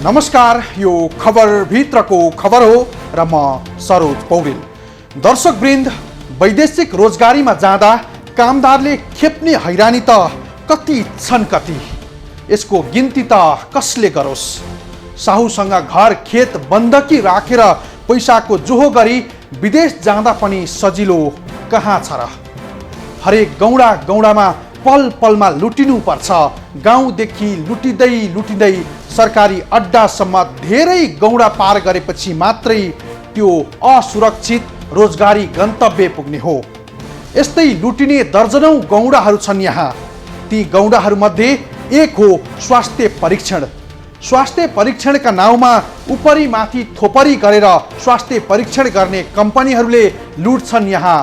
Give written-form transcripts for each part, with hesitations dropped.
नमस्कार, यो खबर भित्रको खबर हो र म सरोज पौडेल। दर्शकवृन्द, वैदेशिक रोजगारीमा जाँदा कामदारले खेप्ने हैरानी त कति छन् कति, यसको गिन्ती त कसले गरोस्। साहुसँग घर खेत बन्दकी राखेर पैसाको जोहो गरी विदेश जाँदा पनि सजिलो कहाँ छ र। हरेक गौडामा पल पलमा लुटिनु पर्छ। गाउँदेखि लुटिँदै सरकारी अड्डासम्म धेरै गौडा पार गरेपछि मात्रै त्यो असुरक्षित रोजगारी गन्तव्य पुग्ने हो। यस्तै लुटिने दर्जनौं गौडाहरू छन् यहाँ। ती गौडाहरूमध्ये एक हो स्वास्थ्य परीक्षण। स्वास्थ्य परीक्षणका नाउँमा उपरी माथि थोपरी गरेर स्वास्थ्य परीक्षण गर्ने कम्पनीहरूले लुट्छन् यहाँ।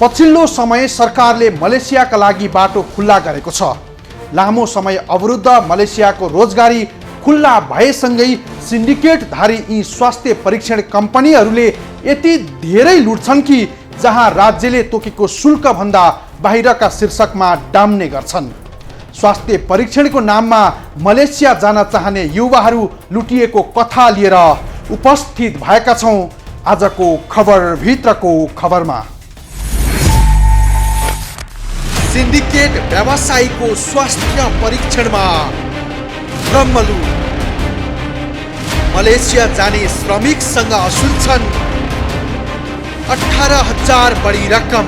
पछिल्लो समय सरकारले मलेसियाका लागि बाटो खुल्ला गरेको छ। लामो समय अवरुद्ध मलेसियाको रोजगारी खुल्ला भएसँगै सिन्डिकेटधारी यी स्वास्थ्य परीक्षण कम्पनीहरूले यति धेरै लुट्छन् कि जहाँ राज्यले तोकेको शुल्कभन्दा बाहिरका शीर्षकमा डाम्ने गर्छन्। स्वास्थ्य परीक्षणको नाममा मलेसिया जान चाहने युवाहरू लुटिएको कथा लिएर उपस्थित भएका छौँ आजको खबर भित्रको खबरमा। सिन्डिकेट व्यवसायीको स्वास्थ्य परीक्षणमा ब्रह्मलुट। मलेसिया जाने श्रमिकसँग असुल्छन् 18,000 बढी रकम।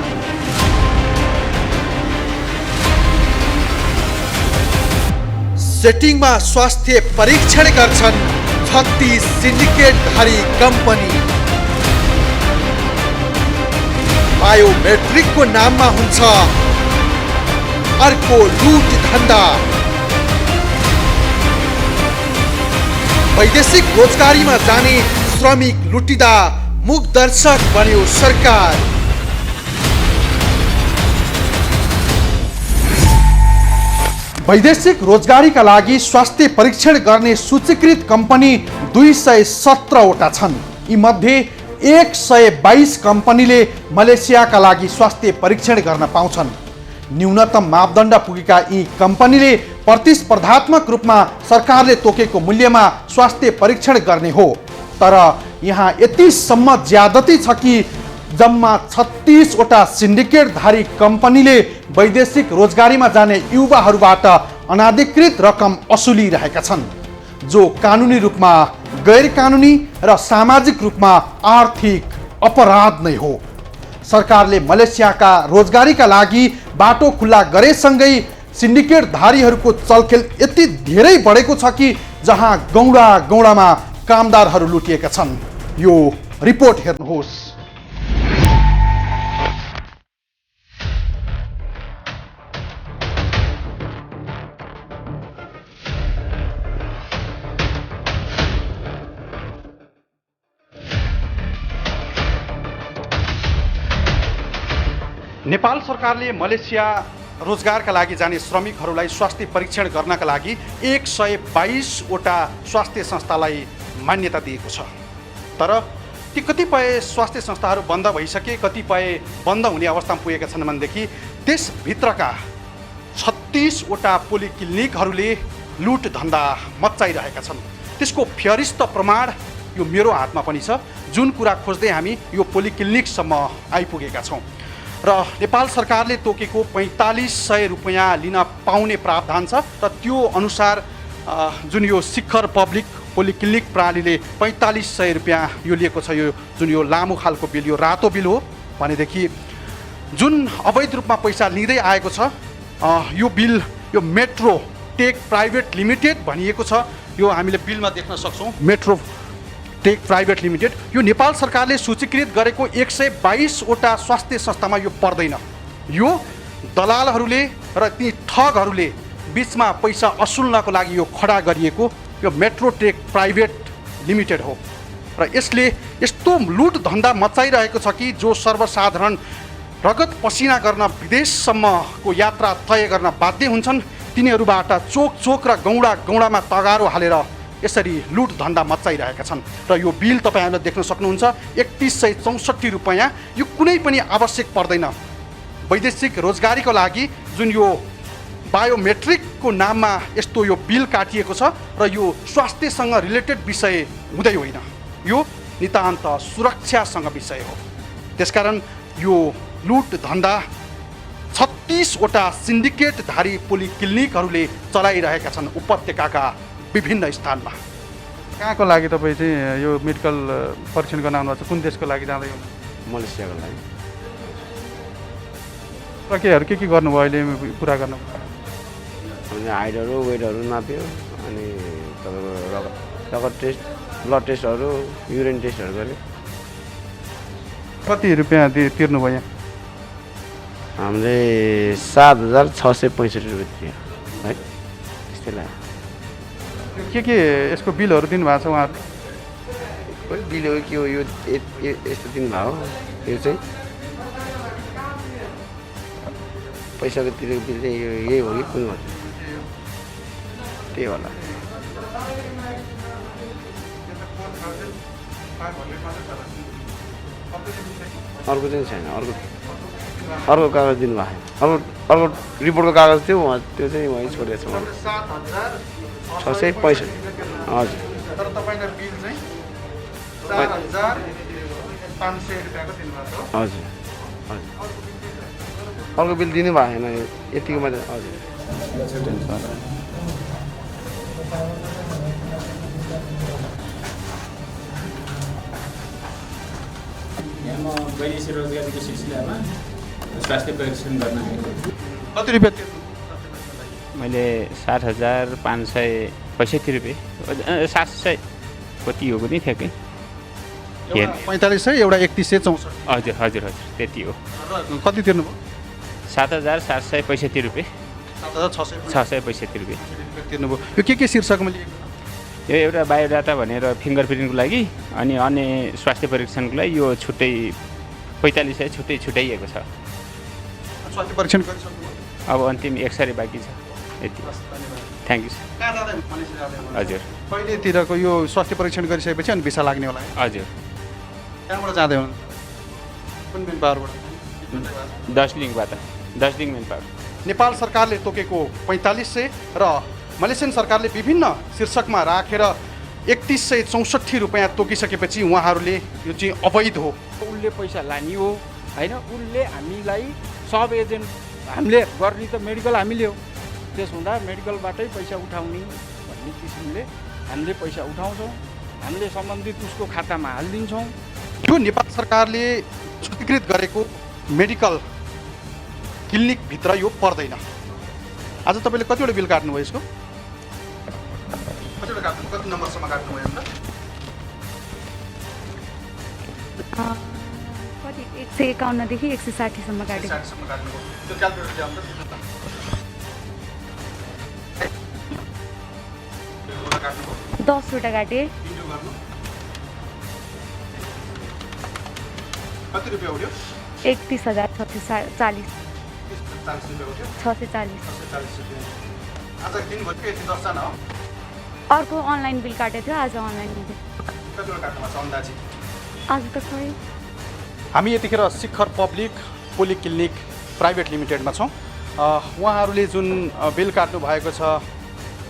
सेटिङमा स्वास्थ्य परीक्षण गर्छन् 36 सिन्डिकेटधारी कम्पनी। बायोमेट्रिकको नाममा हुन्छ अर्को लुट धन्दा। वैदेशिक रोजगारीमा जाने श्रमिक लुटिँदा मुखदर्शक बन्यो सरकार। वैदेशिक रोजगारीका लागि स्वास्थ्य परीक्षण गर्ने सूचीकृत कम्पनी 217 वटा छन्। यी मध्ये 122 कम्पनीले मलेसियाका लागि स्वास्थ्य परीक्षण गर्न पाउँछन्। न्यूनतम मापदण्ड पुगेका यी कम्पनीले प्रतिस्पर्धात्मक रूपमा सरकारले तोकेको मूल्यमा स्वास्थ्य परीक्षण गर्ने हो। तर यहाँ यतिसम्म ज्यादती छ कि जम्मा 36 वटा सिन्डिकेटधारी कम्पनीले वैदेशिक रोजगारीमा जाने युवाहरूबाट अनाधिकृत रकम असुलिरहेका छन्, जो कानुनी रूपमा गैर कानुनी र सामाजिक रूपमा आर्थिक अपराध नै हो। सरकारले मलेसियाका रोजगारीका लागि बाटो खुल्ला गरेसँगै सिन्डिकेटधारीहरूको चलखेल यति धेरै बढेको छ कि जहाँ गौडामा कामदारहरू लुटिएका छन्। यो रिपोर्ट हेर्नुहोस्। नेपाल सरकारले मलेसिया रोजगारका लागि जाने श्रमिकहरूलाई स्वास्थ्य परीक्षण गर्नका लागि 122 वटा स्वास्थ्य संस्थालाई मान्यता दिएको छ। तर ती कतिपय स्वास्थ्य संस्थाहरू बन्द भइसके, कतिपय बन्द हुने अवस्थामा पुगेका छन् भनेदेखि त्यसभित्रका 36 वटा पोलिक्लिनिकहरूले लुट धन्दा मच्चाइरहेका छन्। त्यसको फ्यरिस्त प्रमाण यो मेरो हातमा पनि छ, जुन कुरा खोज्दै हामी यो पोलिक्लिनिकसम्म आइपुगेका छौँ। र नेपाल सरकारले तोकेको 4500 रुपैयाँ लिन पाउने प्रावधान छ र त्यो अनुसार जुन यो शिखर पब्लिक पोलिक्लिनिक प्रणालीले 4500 रुपैयाँ यो लिएको छ। यो जुन यो लामो खालको बिल, यो रातो बिल हो भनेदेखि जुन अवैध रूपमा पैसा लिँदै आएको छ, यो बिल यो मेट्रो टेक प्राइभेट लिमिटेड भनिएको छ। यो हामीले बिलमा देख्न सक्छौँ, मेट्रो टेक प्राइभेट लिमिटेड। यो नेपाल सरकारले सूचीकृत गरेको 122 वटा स्वास्थ्य संस्थामा यो पर्दैन। यो दलालहरूले र ती ठगहरूले बिचमा पैसा असुल्नको लागि यो खडा गरिएको यो मेट्रो टेक प्राइभेट लिमिटेड हो। र यसले यस्तो लुट धन्दा मचाइरहेको छ कि जो सर्वसाधारण रगत पसिना गर्न विदेशसम्मको यात्रा तय गर्न बाध्य हुन्छन्, तिनीहरूबाट चोक र गौडामा तगारो हालेर यसरी लुट धन्दा मचाइरहेका छन्। र यो बिल तपाईँहरूले देख्न सक्नुहुन्छ 3164 रुपैयाँ। यो कुनै पनि आवश्यक पर्दैन। वैदेशिक रोजगारीको लागि जुन यो बायोमेट्रिकको नाममा यस्तो यो बिल काटिएको छ र यो स्वास्थ्यसँग रिलेटेड विषय हुँदै होइन, यो नितान्त सुरक्षासँग विषय हो। त्यसकारण यो लुट धन्दा 36वटा सिन्डिकेटधारी पोलिक्लिनिकहरूले चलाइरहेका छन् उपत्यकाका विभिन्न स्थानमा। कहाँको लागि तपाईँ चाहिँ यो मेडिकल परीक्षण गर्न आउनुभएको छ? कुन देशको लागि जाँदै हुनु? मलेसियाको लागि। प्रक्रियाहरू के गर्नुभयो अहिले पुरा गर्नु? हामीले हाइटहरू वेटहरू नाप्यो, अनि तपाईँको रगत टेस्ट, ब्लड टेस्टहरू, युरिन टेस्टहरू गऱ्यो। कति रुपियाँ तिर्नुभयो यहाँ? हामीले 7,665 रुपियाँ तिर्यो है, त्यस्तै लाग्यो। के यसको बिलहरू दिनुभएको छ उहाँहरूले? खोइ बिल हो के हो, यो यस्तो दिनुभएको यो चाहिँ पैसाको तिरेको बिल चाहिँ यही हो कि कुन हो त्यही होला। अर्को चाहिँ छैन, अर्को कागज दिनुभएको छैन। अर्को रिपोर्टको कागज थियो उहाँ, त्यो चाहिँ उहाँ छोडेको छ। 665 हजुर। तर तपाईँलाई बिल चाहिँ 4,500 रुपियाँको दिनुभएको छ। हजुर हजुर, अर्को बिल दिनु भएको छैन, यतिको मात्रै। हजुर यहाँ म वैदेशिक रोजगारीको सिलसिलामा स्वास्थ्य परीक्षण गर्न आएको। कति रुपियाँ तिर्नु? मैले 7,565 रुपियाँ, 700 कति हो पनि ठ्याक्कै। 4500, एउटा 3164। हजुर हजुर हजुर त्यति हो। कति तिर्नुभयो? 7,765 रुपियाँ, 665 रुपियाँ तिर्नुभयो। यो के शीर्षकमा लिएको? यो एउटा बायोडाटा भनेर फिङ्गरप्रिन्टको लागि, अनि अन्य स्वास्थ्य परीक्षणको लागि यो छुट्टै 4500 छुट्याइएको छ। स्वास्थ्य परीक्षण गरिसक्नुभयो? अब अन्तिम एक्सरे बाँकी छ, यति। Thank you sir. हजुर कहिलेतिरको यो स्वास्थ्य परीक्षण गरिसकेपछि अनि भिसा लाग्ने होला? हजुर। कहाँबाट जाँदै हुनुहुन्छ? कुन मेन पावरबाट? दार्जिलिङबाट, दार्जिलिङ मेन पावर। नेपाल सरकारले तोकेको 4500 र मलेसियन सरकारले विभिन्न शीर्षकमा राखेर 3164 रुपियाँ तोकिसकेपछि उहाँहरूले यो चाहिँ अवैध हो, उसले पैसा लाने हो होइन, उसले हामीलाई सब एजेन्ट हामीले गर्ने त मेडिकल हामीले हो, त्यस हुँदा मेडिकलबाटै पैसा उठाउने भन्ने किसिमले हामीले पैसा उठाउँछौँ, हामीले सम्बन्धित उसको खातामा हालिदिन्छौँ। यो नेपाल सरकारले स्वीकृत गरेको मेडिकल क्लिनिकभित्र यो पर्दैन। आज तपाईँले कतिवटा बिल काट्नुभयो यसको? कतिवटा काट्नु, कति नम्बरसम्म काट्नुभयो अन्त? कति 151 देखि 160 सम्म काटेको। 160 सम्म काट्नुभयो। त्यो क्याल्कुलेटर ल्याउनु त। 10वटा काटे। इन्टु गर्नु। कति रुपियाँ उठ्यो? 31,640। 40 रुपियाँ उठ्यो। 640। 640 रुपियाँ। आज दिनभर के यति 10जना हो? अर्को अनलाइन बिल काटेको थियो, आज अनलाइन बिल। कतिवटा काट्नु भएको छ अन्दाजी? आज त खै। हामी यतिखेर शिखर पब्लिक पोलिक्लिनिक प्राइभेट लिमिटेडमा छौँ। उहाँहरूले जुन बिल काट्नु भएको छ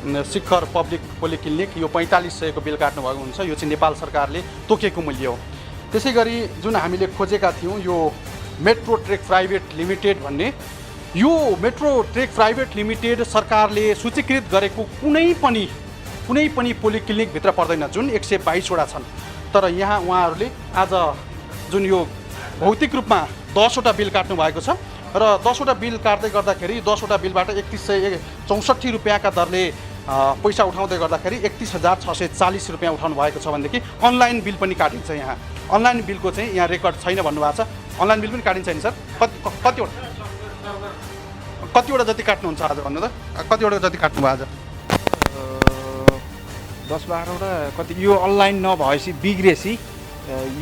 शिखर पब्लिक पोलिक्लिनिक, यो 4500 को बिल काट्नु भएको हुन्छ। यो चाहिँ नेपाल सरकारले तोकेको मूल्य हो। त्यसै गरी जुन हामीले खोजेका थियौँ यो मेट्रो ट्रेक प्राइभेट लिमिटेड भन्ने, यो मेट्रो ट्रेक प्राइभेट लिमिटेड सरकारले सूचीकृत गरेको कुनै पनि पोलिक्लिनिकभित्र पर्दैन, जुन 122वटा छन्। तर यहाँ उहाँहरूले आज जुन यो भौतिक रूपमा 10वटा बिल काट्नु भएको छ र 10वटा बिल काट्दै गर्दाखेरि 10वटा बिलबाट 3164 रुपियाँका दरले पैसा उठाउँदै गर्दाखेरि 31,640 रुपियाँ उठाउनु भएको छ भनेदेखि अनलाइन बिल पनि काटिन्छ। यहाँ अनलाइन बिलको चाहिँ यहाँ रेकर्ड छैन भन्नुभएको छ। अनलाइन बिल पनि काटिन्छ नि सर? कतिवटा जति काट्नुहुन्छ आज भन्नु त? कतिवटा जति काट्नुभयो आज? 10-12वटा कति, यो अनलाइन नभएपछि बिग्रेपछि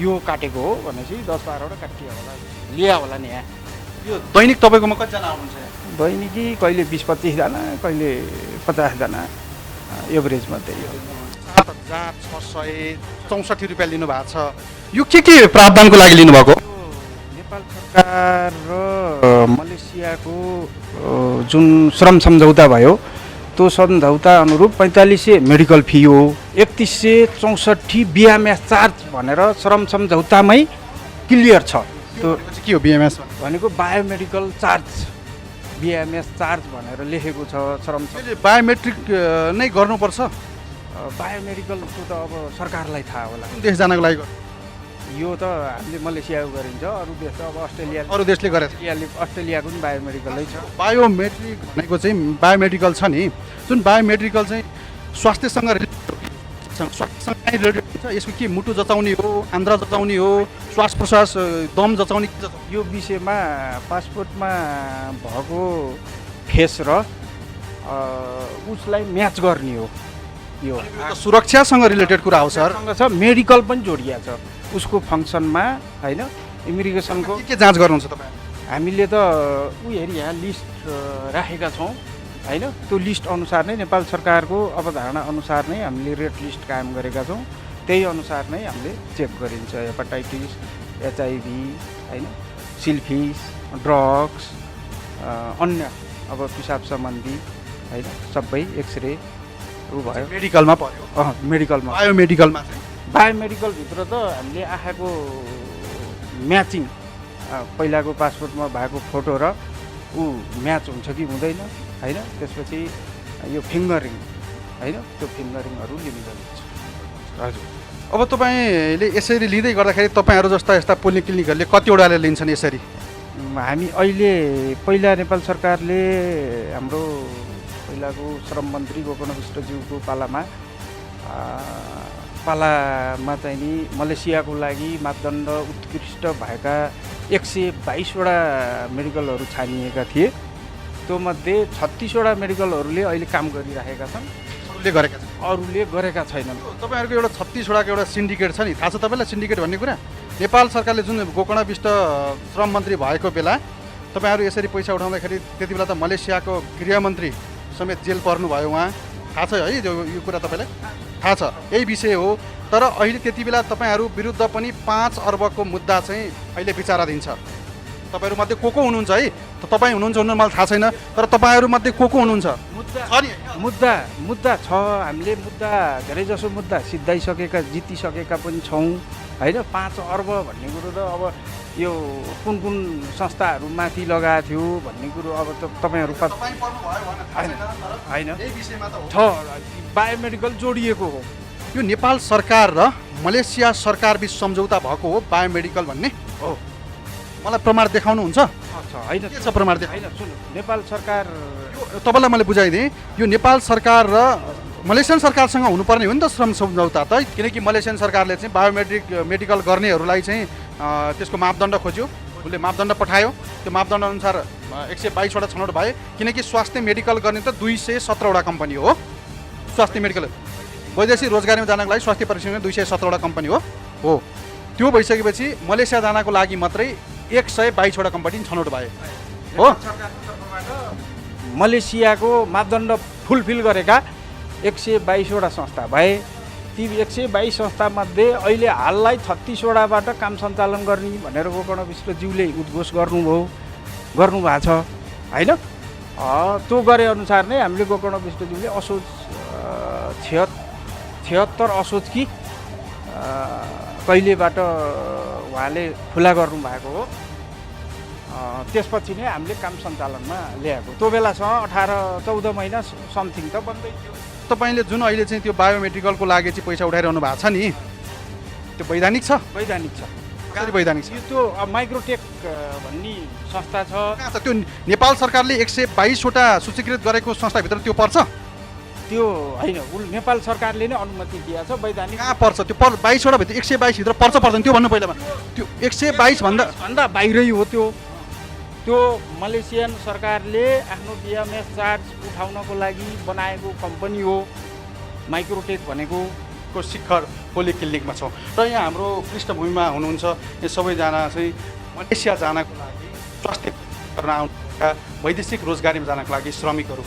यो काटेको हो भनेपछि 10-12वटा काटियो होला, लिया होला नि। यहाँ यो दैनिक तपाईँकोमा कतिजना आउनुहुन्छ? दैनिकी कहिले 20-25 जना, कहिले 50 जना, एभरेजमा त्यही हो। 7,664 रुपियाँ लिनुभएको छ। यो के प्रावधानको लागि लिनुभएको? नेपाल सरकार र मलेसियाको जुन श्रम सम्झौता भयो त्यो सम्झौता अनुरूप 4500 मेडिकल फी हो, 3164 बिएमएस चार्ज भनेर श्रम सम्झौतामै क्लियर छ। त्यो के हो बिएमएस? भनेको बायोमेडिकल चार्ज, बिएमएस चार्ज भनेर लेखेको छ श्रम बायोमेट्रिक नै गर्नुपर्छ? बायोमेडिकल त्यो त अब सरकारलाई थाहा होला। कुन देश जानको लागि? यो त हामीले मलेसियाको गरिन्छ, अरू देश त अब अस्ट्रेलिया, अरू देशले गरेछ। अस्ट्रेलियाको पनि बायोमेडिकलै छ। बायोमेट्रिक भनेको चाहिँ बायोमेडिकल छ नि, जुन बायोमेडिकल चाहिँ स्वास्थ्यसँग रिलेटेड हुन्छ। यसको के मुटु जचाउने हो, आन्द्रा जचाउने हो, श्वास प्रश्वास दम जचाउने के जचाउने? यो विषयमा पासपोर्टमा भएको फेस र उसलाई म्याच गर्ने हो। यो सुरक्षासँग रिलेटेड कुरा हो सर। सँग छ, मेडिकल पनि जोडिया छ उसको फङ्सनमा, होइन? इमिग्रेसनको के जाँच गर्नुहुन्छ तपाईँ? हामीले त हेरी यहाँ लिस्ट राखेका छौँ, होइन? त्यो लिस्ट अनुसार नै नेपाल सरकारको अवधारणा अनुसार नै हामीले रेड लिस्ट कायम गरेका छौँ। त्यही अनुसार नै हामीले चेक गरिन्छ। हेपाटाइटिस, एचआइभी, होइन, सिल्फिस, ड्रग्स, अन्य अब पिसाब सम्बन्धी, होइन, सबै एक्सरे ऊ भयो। मेडिकलमा पर्यो? मेडिकलमा। बायोमेडिकलमा चाहिँ बायोमेडिकलभित्र त हामीले आँखाको म्याचिङ, पहिलाको पासपोर्टमा भएको फोटो र ऊ म्याच हुन्छ कि हुँदैन, होइन? त्यसपछि यो फिङ्गरिङ, होइन, त्यो फिङ्गरिङहरू लिने गरिन्छ। हजुर। अब तपाईँले यसरी लिँदै गर्दाखेरि तपाईँहरू जस्ता यस्ता पोलिक्लिनिकहरूले कतिवटाले लिन्छन् यसरी? हामी अहिले पहिला नेपाल सरकारले हाम्रो पहिलाको श्रम मन्त्री गोकर्ण विष्टज्यूको पालामा चाहिँ नि मलेसियाको लागि मापदण्ड उत्कृष्ट भएका 122वटा मेडिकलहरू छानिएका थिए। त्यो मध्ये 36वटा मेडिकलहरूले अहिले काम गरिरहेका छन्, अरूले गरेका छैनन्। तपाईँहरूको एउटा 36वटाको एउटा सिन्डिकेट छ नि, थाहा छ तपाईँलाई सिन्डिकेट भन्ने कुरा? नेपाल सरकारले जुन गोकर्ण विष्ट श्रम मन्त्री भएको बेला तपाईँहरू यसरी पैसा उठाउँदाखेरि त्यति बेला त मलेसियाको गृहमन्त्री समेत जेल पर्नुभयो उहाँ, थाहा छ है यो कुरा तपाईँलाई? थाहा छ, यही विषय हो। तर अहिले त्यति बेला तपाईँहरू विरुद्ध पनि 5 अर्बको मुद्दा चाहिँ अहिले विचाराधीन छ। तपाईँहरूमध्ये को हुनुहुन्छ है? तपाईँ हुनुहुन्छ हुनु मलाई थाहा छैन, तर तपाईँहरूमध्ये को हुनुहुन्छ? मुद्दा छ। हामीले मुद्दा धेरैजसो मुद्दा सिद्धाइसकेका, जितिसकेका पनि छौँ, होइन? 5 अर्ब भन्ने कुरो त अब यो कुन कुन संस्थाहरू माथि लगाएको थियो भन्ने कुरो अब तपाईँहरू होइन छ। बायोमेडिकल जोडिएको हो। यो नेपाल सरकार र मलेसिया सरकार बिच सम्झौता भएको हो बायोमेडिकल भन्ने हो। मलाई प्रमाण देखाउनुहुन्छ? होइन, के छ प्रमाण? होइन, सुन्नु, नेपाल सरकार तपाईँलाई मैले बुझाइदिएँ, यो नेपाल सरकार र मलेसियन सरकारसँग हुनुपर्ने हो नि त श्रम सम्झौता त, किनकि मलेसियन सरकारले चाहिँ मेडिकल गर्नेहरूलाई चाहिँ त्यसको मापदण्ड खोज्यो, उसले मापदण्ड पठायो। त्यो मापदण्ड अनुसार 122वटा छनौट भए, किनकि स्वास्थ्य मेडिकल गर्ने त 217वटा कम्पनी हो। स्वास्थ्य मेडिकल वैदेशिक रोजगारीमा जानको लागि स्वास्थ्य परीक्षण 217वटा कम्पनी हो। त्यो भइसकेपछि मलेसिया जानको लागि मात्रै 122वटा कम्पनी छनौट भए हो। मलेसियाको मापदण्ड फुलफिल गरेका 122वटा संस्था भए। ती 122 संस्थामध्ये अहिले हाललाई 36वटाबाट काम सञ्चालन गर्ने भनेर गोकर्ण विष्टज्यूले उद्घोष गर्नुभएको छ, होइन? त्यो गरे अनुसार नै हामीले गोकर्ण विष्टज्यूले असोज 76 असोज कि कहिलेबाट उहाँले खुला गर्नुभएको हो। त्यसपछि नै हामीले काम सञ्चालनमा ल्याएको। त्यो बेलासँग 18-14 महिना समथिङ त बन्दै थियो। तपाईँले जुन अहिले चाहिँ त्यो बायोमेडिकलको लागि चाहिँ पैसा उठाइरहनु भएको छ नि, त्यो वैधानिक छ? वैधानिक छ। कसरी वैधानिक छ? त्यो माइक्रोटेक भन्ने संस्था छ। कहाँ छ त्यो? नेपाल सरकारले 122वटा सूचीकृत गरेको संस्थाभित्र त्यो पर्छ? त्यो होइन, नेपाल सरकारले नै अनुमति दिएको छ। वैधानिक कहाँ पर्छ त्यो? 22वटा भित्र 122 भित्र पर्छ पर्दैन त्यो भन्नु पहिलामा? त्यो 122 भन्दा बाहिरै हो। त्यो मलेसियन सरकारले आफ्नो बिएमएस चार्ज उठाउनको लागि बनाएको कम्पनी हो माइक्रोटेक भनेको। को शिखर पोलिक्लिनिकमा छौँ र यहाँ हाम्रो पृष्ठभूमिमा हुनुहुन्छ यो सबैजना चाहिँ मलेसिया जानको लागि स्वास्थ्य गर्न आउनुभएका वैदेशिक रोजगारीमा जानको लागि श्रमिकहरू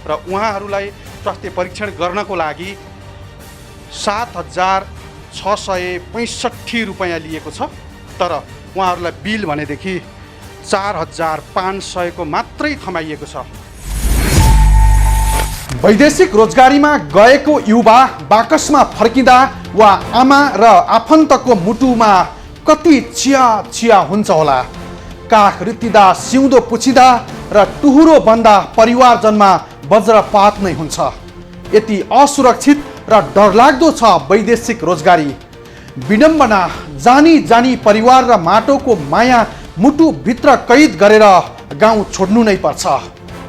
र उहाँहरूलाई स्वास्थ्य परीक्षण गर्नको लागि 7,665 रुपियाँ लिएको छ। तर उहाँहरूलाई बिल भनेदेखि 4,500 को मात्रै थमाइएको छ। वैदेशिक रोजगारीमा गएको युवा बाकसमा फर्किँदा वा आमा र आफन्तको मुटुमा कति चिया चिया हुन्छ होला। काख रित्तिँदा सिउँदो पुछिँदा र टुहुरो बन्दा परिवारजनमा वज्रपात नै हुन्छ। यति असुरक्षित र डरलाग्दो छ वैदेशिक रोजगारी। विडम्बना, जानी जानी परिवार र माटोको माया मुटुभित्र कैद गरेर गाउँ छोड्नु नै पर्छ।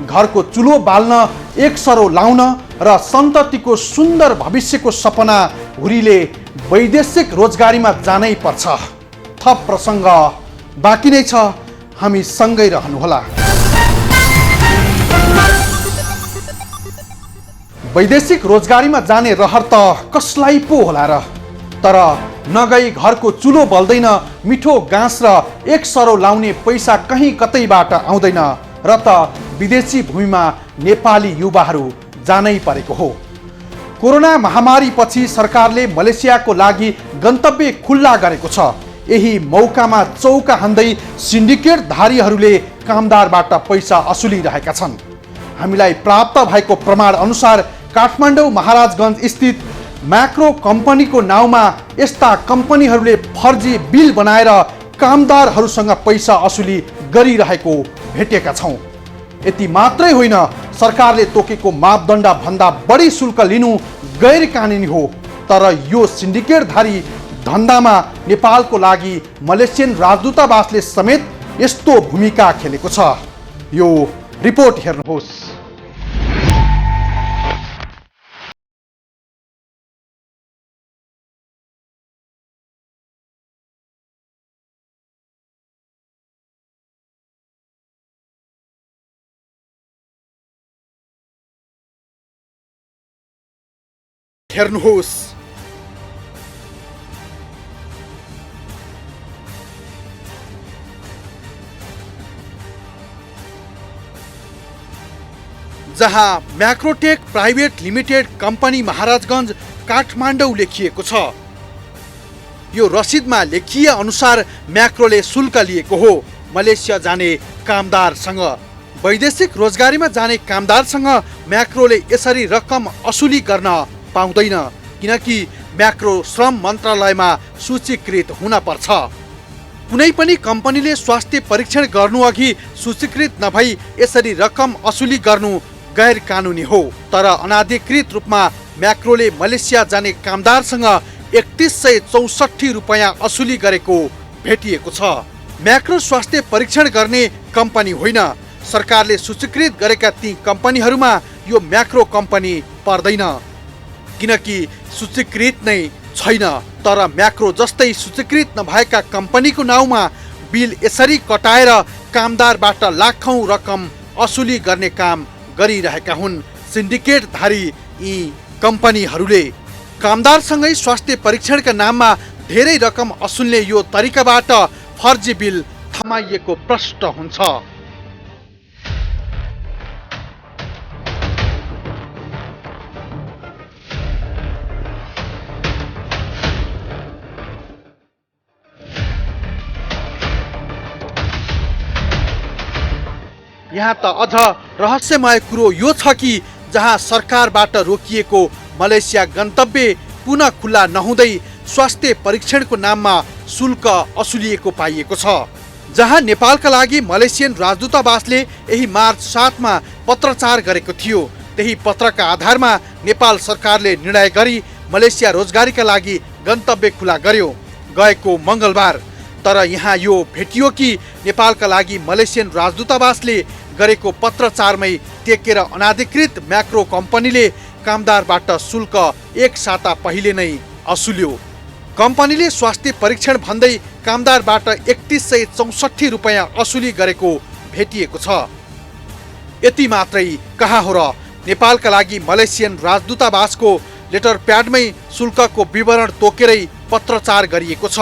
घरको चुलो बाल्न, एक सरो लाउन र सन्ततिको सुन्दर भविष्यको सपना हुरीले वैदेशिक रोजगारीमा जानै पर्छ। थप प्रसङ्ग बाँकी नै छ, हामी सँगै रहनुहोला। वैदेशिक रोजगारीमा जाने रहर त कसलाई पो होला र, तर नगई घरको चुलो बल्दैन, मिठो घाँस र एक सरो लाउने पैसा कहीँ कतैबाट आउँदैन र त विदेशी भूमिमा नेपाली युवाहरू जानै परेको हो। कोरोना महामारी पछि सरकारले मलेसियाको लागि गन्तव्य खुल्ला गरेको छ। यही मौकामा चौका हान्दै सिन्डिकेटधारीहरूले कामदारबाट पैसा असुलिरहेका छन्। हामीलाई प्राप्त भएको प्रमाण अनुसार काठमाडौँ महाराजगञ्ज स्थित म्याक्रो कम्पनीको नाउँमा यस्ता कम्पनीहरूले फर्जी बिल बनाएर कामदारहरूसँग पैसा असुली गरिरहेको भेटेका छौँ। यति मात्रै होइन, सरकारले तोकेको मापदण्ड भन्दा बढी शुल्क लिनु गैर कानुनी हो। तर यो सिन्डिकेटधारी धन्दामा नेपालको लागि मलेसियन राजदूतावासले समेत यस्तो भूमिका खेलेको छ। यो रिपोर्ट हेर्नुहोस्। हेर्नुहोस्, जहाँ Macrotech private limited company Maharajganj Kathmandu लेखिएको छ। यो रसिदमा लेखिए अनुसार म्याक्रोले शुल्क लिएको हो मलेसिया जाने कामदारसँग। वैदेशिक रोजगारीमा जाने कामदारसँग म्याक्रोले यसरी रकम असुली गर्न पाउँदैन, किनकि म्याक्रो श्रम मन्त्रालयमा सूचीकृत हुन पर्छ। कुनै पनि कम्पनीले स्वास्थ्य परीक्षण गर्नुअघि सूचीकृत नभई यसरी रकम असुली गर्नु गैर कानुनी हो। तर अनाधिकृत रूपमा म्याक्रोले मलेसिया जाने कामदारसँग 3164 रुपैयाँ असुली गरेको भेटिएको छ। म्याक्रो स्वास्थ्य परीक्षण गर्ने कम्पनी होइन। सरकारले सूचीकृत गरेका ती कम्पनीहरूमा यो म्याक्रो कम्पनी पर्दैन, किनकि सूचीकृत नै छैन। तर म्याक्रो जस्तै सूचीकृत नभएका कम्पनीको नाउँमा बिल यसरी कटाएर कामदारबाट लाखौं रकम असुली गर्ने काम गरिरहेका हुन् सिन्डिकेटधारी यी कम्पनीहरूले। कामदारसँगै स्वास्थ्य परीक्षणका नाममा धेरै रकम असुल्ने यो तरिकाबाट फर्जी बिल थमाइएको प्रश्न हुन्छ। यहाँ त अझ रहस्यमय कुरो यो छ कि जहाँ सरकारबाट रोकिएको मलेसिया गन्तव्य पुनः खुल्ला नहुँदै स्वास्थ्य परीक्षणको नाममा शुल्क असुलिएको पाइएको छ। जहाँ नेपालका लागि मलेसियन राजदूतावासले यही मार्च 7 मा पत्रचार गरेको थियो, त्यही पत्रका आधारमा नेपाल सरकारले निर्णय गरी मलेसिया रोजगारीका लागि गन्तव्य खुला गर्यो गएको मङ्गलबार। तर यहाँ यो भेटियो कि नेपालका लागि मलेसियन राजदूतावासले गरेको पत्रचारमै टेकेर अनाधिकृत म्याक्रो कम्पनीले कामदारबाट शुल्क एक साता पहिले नै असुल्यो। कम्पनीले स्वास्थ्य परीक्षण भन्दै कामदारबाट 3164 रुपैयाँ असुली गरेको भेटिएको छ। यति मात्रै कहाँ हो र, नेपालका लागि मलेसियन राजदूतावासको लेटर प्याडमै शुल्कको विवरण तोकेरै पत्रचार गरिएको छ,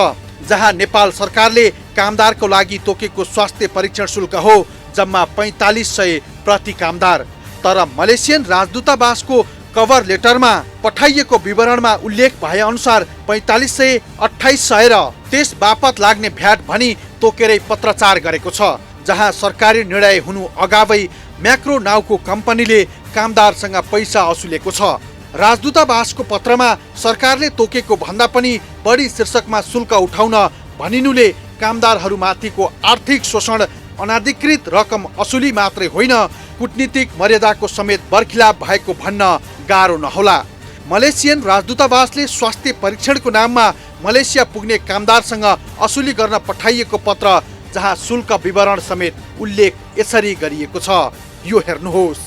जहाँ नेपाल सरकारले कामदारको लागि तोकेको स्वास्थ्य परीक्षण शुल्क हो जम्मा 4500 प्रति कामदार। तर मलेसियन राजदूतावासको कभर लेटरमा पठाइएको विवरणमा उल्लेख भए अनुसार 4500, 2800 र त्यस बापत लाग्ने भ्याट भनी तोकेरै पत्रचार गरेको छ, जहाँ सरकारी निर्णय हुनु अगावै म्याक्रो नाउको कम्पनीले कामदारसँग पैसा असुलेको छ। राजदूतावासको पत्रमा सरकारले तोकेको भन्दा पनि बढी शीर्षकमा शुल्क उठाउन भनिनुले कामदारहरूमाथिको आर्थिक शोषण, अनाधिकृत रकम असुली मात्रै होइन, कूटनीतिक मर्यादाको समेत बर्खिलाप भएको भन्न गाह्रो नहोला। मलेसियन राजदूतावासले स्वास्थ्य परीक्षणको नाममा मलेसिया पुग्ने कामदारसँग असुली गर्न पठाइएको पत्र जहाँ शुल्क विवरण समेत उल्लेख यसरी गरिएको छ, यो हेर्नुहोस्।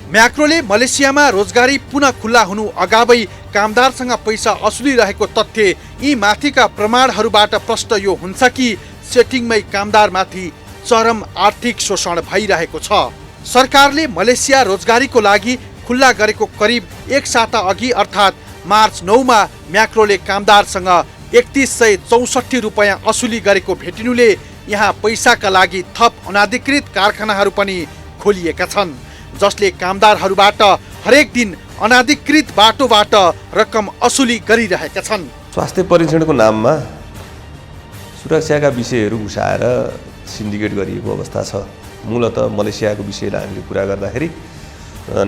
म्याक्रोले मलेसियामा रोजगारी पुनः खुल्ला हुनु अगावै कामदारसँग पैसा असुलिरहेको तथ्य यी माथिका प्रमाणहरूबाट प्रष्ट यो हुन्छ कि सेटिङमै कामदारमाथि चरम आर्थिक शोषण भइरहेको छ। सरकारले मलेसिया रोजगारीको लागि खुल्ला गरेको करिब एक साता अघि अर्थात् मार्च 9 मा म्याक्रोले कामदारसँग 3164 रुपैयाँ असुली गरेको भेटिनुले यहाँ पैसाका लागि थप अनाधिकृत कारखानाहरू पनि खोलिएका छन्, जसले कामदारहरूबाट हरेक दिन अनाधिकृत बाटोबाट रकम असुली गरिरहेका छन्। स्वास्थ्य परीक्षणको नाममा सुरक्षाका विषयहरू घुसाएर सिन्डिकेट गरिएको अवस्था छ। मूलत मलेसियाको विषयलाई हामीले कुरा गर्दाखेरि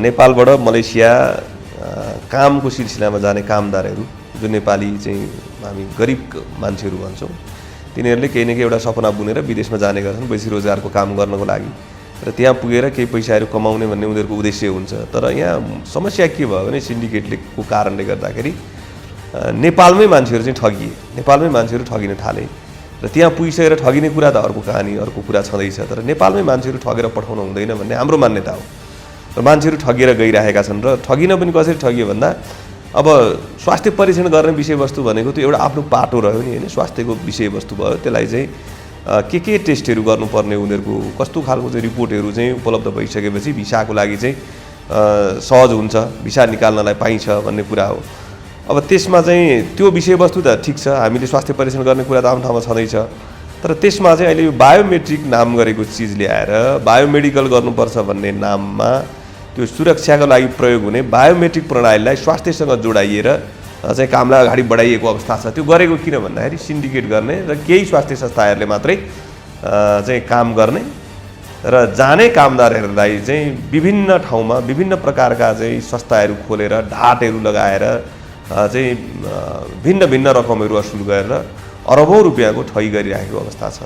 नेपालबाट मलेसिया कामको सिलसिलामा जाने कामदारहरू, जो नेपाली चाहिँ हामी गरिब मान्छेहरू भन्छौँ, तिनीहरूले केही न केही एउटा सपना बुनेर विदेशमा जाने गर्छन् वैदेशिक रोजगारको काम गर्नको लागि र त्यहाँ पुगेर केही पैसाहरू कमाउने भन्ने उनीहरूको उद्देश्य हुन्छ। तर यहाँ समस्या के भयो भने सिन्डिकेटको कारणले गर्दाखेरि नेपालमै मान्छेहरू चाहिँ ठगिए, नेपालमै मान्छेहरू ठगिन थाले र त्यहाँ पुगिसकेर ठगिने कुरा त अर्को कहानी, अर्को कुरा छँदैछ। तर नेपालमै मान्छेहरू ठगेर पठाउन हुँदैन भन्ने हाम्रो मान्यता हो र मान्छेहरू ठगिएर गइरहेका छन्। र ठगिन पनि कसरी ठगियो भन्दा अब स्वास्थ्य परीक्षण गर्ने विषयवस्तु भनेको त्यो एउटा आफ्नो पाटो रह्यो नि होइन, स्वास्थ्यको विषयवस्तु भयो, त्यसलाई चाहिँ के टेस्टहरू गर्नुपर्ने, उनीहरूको कस्तो खालको चाहिँ रिपोर्टहरू चाहिँ उपलब्ध भइसकेपछि भिसाको लागि चाहिँ सहज हुन्छ, भिसा निकाल्नलाई पाइन्छ भन्ने कुरा हो। अब त्यसमा चाहिँ त्यो विषयवस्तु त ठिक छ, हामीले स्वास्थ्य परीक्षण गर्ने कुरा त आम ठाउँमा छँदैछ, तर त्यसमा चाहिँ अहिले यो बायोमेट्रिक नाम गरेको चिज ल्याएर बायोमेडिकल गर्नुपर्छ भन्ने नाममा त्यो सुरक्षाको लागि प्रयोग हुने बायोमेट्रिक प्रणालीलाई स्वास्थ्यसँग जोडाइएर चाहिँ कामलाई अगाडि बढाइएको अवस्था छ। त्यो गरेको किन भन्दाखेरि सिन्डिकेट गर्ने र केही स्वास्थ्य संस्थाहरूले मात्रै चाहिँ काम गर्ने र जाने कामदारहरूलाई चाहिँ विभिन्न ठाउँमा विभिन्न प्रकारका चाहिँ संस्थाहरू खोलेर ढाटहरू लगाएर चाहिँ भिन्न भिन्न रकमहरू असुल गरेर अरबौं रुपियाँको ठगी गरिरहेको अवस्था छ।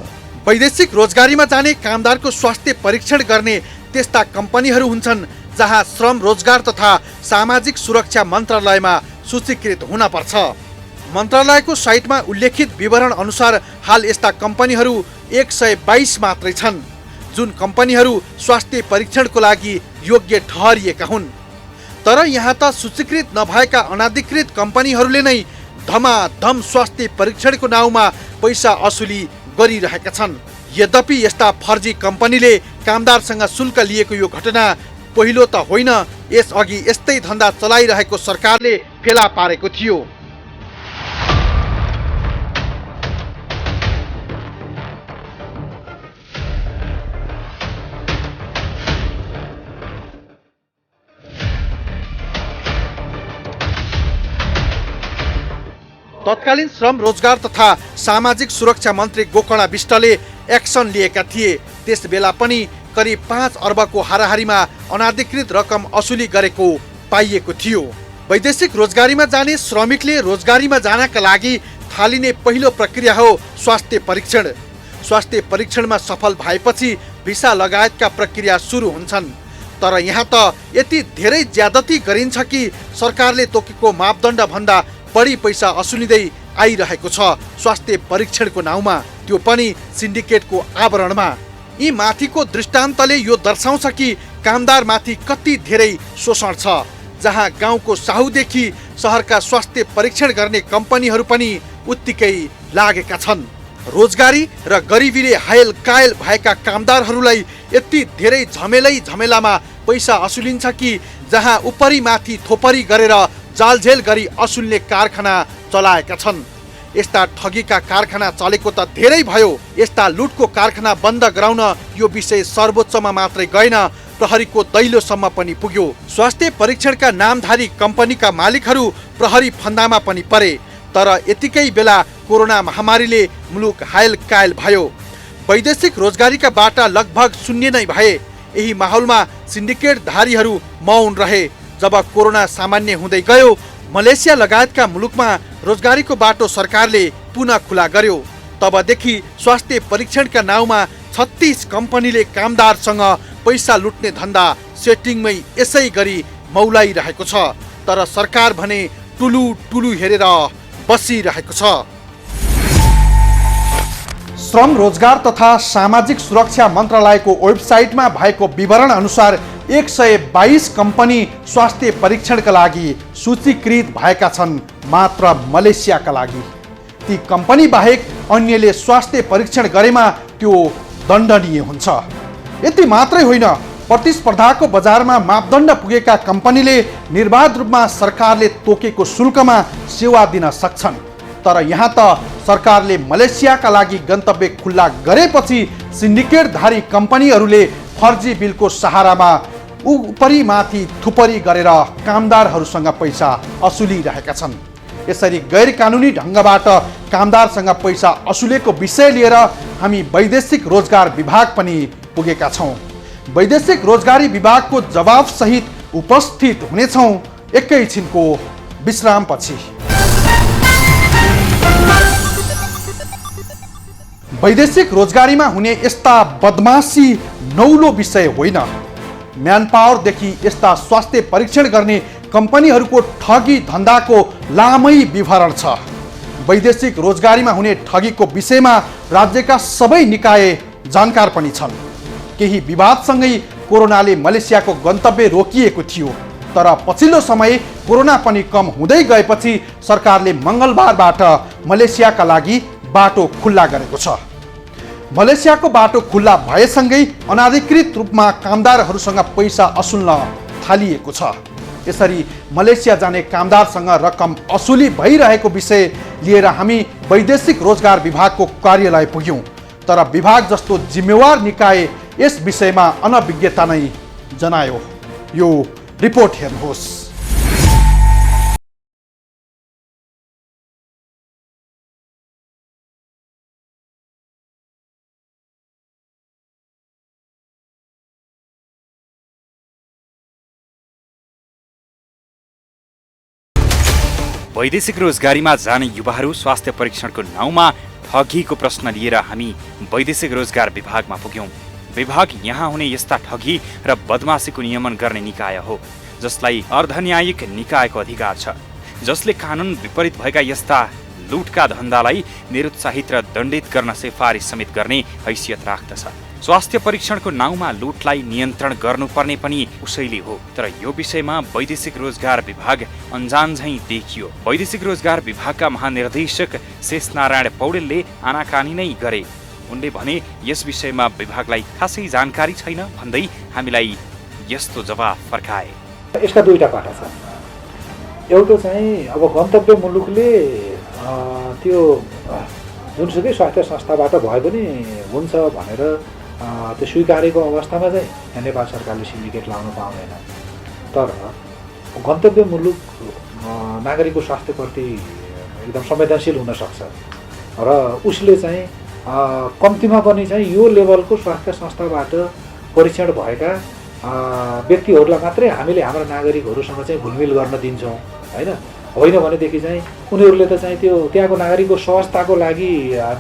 वैदेशिक रोजगारीमा जाने कामदारको स्वास्थ्य परीक्षण गर्ने त्यस्ता कम्पनीहरू हुन्छन् जहाँ श्रम, रोजगार तथा सामाजिक सुरक्षा मन्त्रालयमा सूचीकृत हुन पर्छ। मन्त्रालयको साइटमा उल्लेखित विवरण अनुसार हाल यस्ता कम्पनीहरू 122 मात्रै छन्, जुन कम्पनीहरू स्वास्थ्य परीक्षणको लागि योग्य ठहरिएका हुन्। तर यहाँ त सूचीकृत नभएका अनाधिकृत कम्पनीहरूले नै धमाधम स्वास्थ्य परीक्षणको नाउँमा पैसा असुली गरिरहेका छन्। यद्यपि यस्ता फर्जी कम्पनीले कामदारसँग शुल्क लिएको यो घटना पहिलो त होइन, यसअघि यस्तै धन्दा चलाइरहेको सरकारले फेला पारेको थियो। तत्कालीन श्रम, रोजगार तथा सामाजिक सुरक्षा मन्त्री गोकर्ण विष्टले एक्सन लिएका थिए। त्यस बेला पनि करिब 5 अर्बको हाराहारीमा अनाधिकृत रकम असुली गरेको पाइएको थियो। वैदेशिक रोजगारीमा जाने श्रमिकले रोजगारीमा जानका लागि थालिने पहिलो प्रक्रिया हो स्वास्थ्य परीक्षण। स्वास्थ्य परीक्षणमा सफल भएपछि भिसा लगायतका प्रक्रिया सुरु हुन्छन्। तर यहाँ त यति धेरै ज्यादती गरिन्छ कि सरकारले तोकेको मापदण्ड भन्दा बढी पैसा असुलिँदै आइरहेको छ स्वास्थ्य परीक्षणको नाउँमा, त्यो पनि सिन्डिकेटको आवरणमा। यी माथिको दृष्टान्तले यो दर्शाउँछ कि कामदारमाथि कति धेरै शोषण छ, जहाँ गाउँको साहुदेखि सहरका स्वास्थ्य परीक्षण गर्ने कम्पनीहरू पनि उत्तिकै लागेका छन्। रोजगारी र गरिबीले हायल कायल भएका कामदारहरूलाई यति धेरै झमेलामा पैसा असुलिन्छ कि जहाँ उपरी माथि थोपरी गरेर जालझेल गरी असुल्ने कारखाना चलाएका छन्। यस्ता ठगीका कारखाना चलेको त धेरै भयो, यस्ता लुटको कारखाना बन्द गराउन यो विषय सर्वोच्चमा मात्रै गएन, प्रहरीको दैलोसम्म पनि पुग्यो। स्वास्थ्य परीक्षणका नामधारी कम्पनीका मालिकहरू प्रहरी फन्दामा पनि परे। तर यतिकै बेला कोरोना महामारीले मुलुक हायल कायल भयो। वैदेशिक रोजगारीका बाटा लगभग शून्य नै भए। यही माहौलमा सिन्डिकेटधारीहरू मौन रहे। जब कोरोना सामान्य हुँदै गयो, मलेसिया लगायतका मुलुकमा रोजगारीको बाटो सरकारले पुनः खुला गर्यो। तबदेखि स्वास्थ्य परीक्षणका नाउँमा 36 कम्पनीले कामदारसँग पैसा लुट्ने धन्दा सेटिङमै यसै गरी मौलाइरहेको छ। तर सरकार भने टुलु टुलु हेरेर बसिरहेको छ। श्रम रोजगार तथा सामाजिक सुरक्षा मन्त्रालयको वेबसाइटमा भएको विवरण अनुसार 122 कम्पनी स्वास्थ्य परीक्षणका लागि सूचीकृत भएका छन् मात्र मलेसियाका लागि। ती कम्पनी बाहेक अन्यले स्वास्थ्य परीक्षण गरेमा त्यो दण्डनीय हुन्छ। यति मात्रै होइन, प्रतिस्पर्धाको बजारमा मापदण्ड पुगेका कम्पनीले निर्बाध रूपमा सरकारले तोकेको शुल्कमा सेवा दिन सक्छन्। तर यहाँ त सरकारले मलेसियाका लागि गन्तव्य खुल्ला गरेपछि सिन्डिकेटधारी कम्पनीहरूले फर्जी बिलको सहारामा उपरी माथि थुपरी गरेर कामदारहरूसँग पैसा असुलिरहेका छन्। यसरी गैर कानुनी ढङ्गबाट कामदारसँग पैसा असुलेको विषय लिएर हामी वैदेशिक रोजगार विभाग पनि पुगेका छौँ। वैदेशिक रोजगारी विभागको जवाबसहित उपस्थित हुनेछौँ एकैछिनको विश्रामपछि। वैदेशिक रोजगारीमा हुने यस्ता बदमासी नौलो विषय होइन। म्यानपावरदेखि यस्ता स्वास्थ्य परीक्षण गर्ने कम्पनीहरूको ठगी धन्दाको लामै विवरण छ। वैदेशिक रोजगारीमा हुने ठगीको विषयमा राज्यका सबै निकाय जानकार पनि छन्। केही विवादसँगै कोरोनाले मलेसियाको गन्तव्य रोकिएको थियो। तर पछिल्लो समय कोरोना पनि कम हुँदै गएपछि सरकारले मङ्गलबारबाट मलेसियाका लागि बाटो खुल्ला गरेको छ। मलेसियाको बाटो खुल्ला भएसँगै अनाधिकृत रूपमा कामदारहरूसँग पैसा असुल्न थालिएको छ। यसरी मलेसिया जाने कामदारसँग रकम असुली भइरहेको विषय लिएर हामी वैदेशिक रोजगार विभागको कार्यालय पुग्यौँ। तर विभाग जस्तो जिम्मेवार निकाय यस विषयमा अनभिज्ञता नै जनायो। यो रिपोर्ट हेर्नुहोस्। वैदेशिक रोजगारीमा जाने युवाहरू स्वास्थ्य परीक्षणको नाउँमा ठगीको प्रश्न लिएर हामी वैदेशिक रोजगार विभागमा पुग्यौँ। विभाग यहाँ हुने यस्ता ठगी र बदमासीको नियमन गर्ने निकाय हो, जसलाई अर्धन्यायिक निकायको अधिकार छ, जसले कानुन विपरीत भएका यस्ता लुटका धन्दालाई निरुत्साहित र दण्डित गर्न सिफारिस समेत गर्ने हैसियत राख्दछ। स्वास्थ्य परीक्षणको नाउँमा लुटलाई नियन्त्रण गर्नुपर्ने पनि उसैले हो। तर यो विषयमा वैदेशिक रोजगार विभाग अन्जान झैँ देखियो। वैदेशिक रोजगार विभागका महानिर्देशक शेषनारायण पौडेलले आनाकानी नै गरे। उनले भने यस विषयमा विभागलाई खासै जानकारी छैन भन्दै हामीलाई यस्तो जवाफ फर्काए। यसका दुईटा पाटा छन्। एउटा चाहिँ अब गन्तव्य मुलुकले त्यो जुनसुकै स्वास्थ्य संस्थाबाट भए पनि हुन्छ भनेर त्यो स्वीकारेको अवस्थामा चाहिँ नेपाल सरकारले सिन्डिकेट लाउन पाउँदैन। तर गन्तव्य मुलुक नागरिकको स्वास्थ्यप्रति एकदम संवेदनशील हुनसक्छ र उसले चाहिँ कम्तीमा पनि चाहिँ यो लेभलको स्वास्थ्य संस्थाबाट परीक्षण भएका व्यक्तिहरूलाई मात्रै हामीले हाम्रा नागरिकहरूसँग चाहिँ घुलमिल गर्न दिन्छौँ, होइन भनेदेखि चाहिँ उनीहरूले त चाहिँ त्यो त्यहाँको नागरिकको सहजताको लागि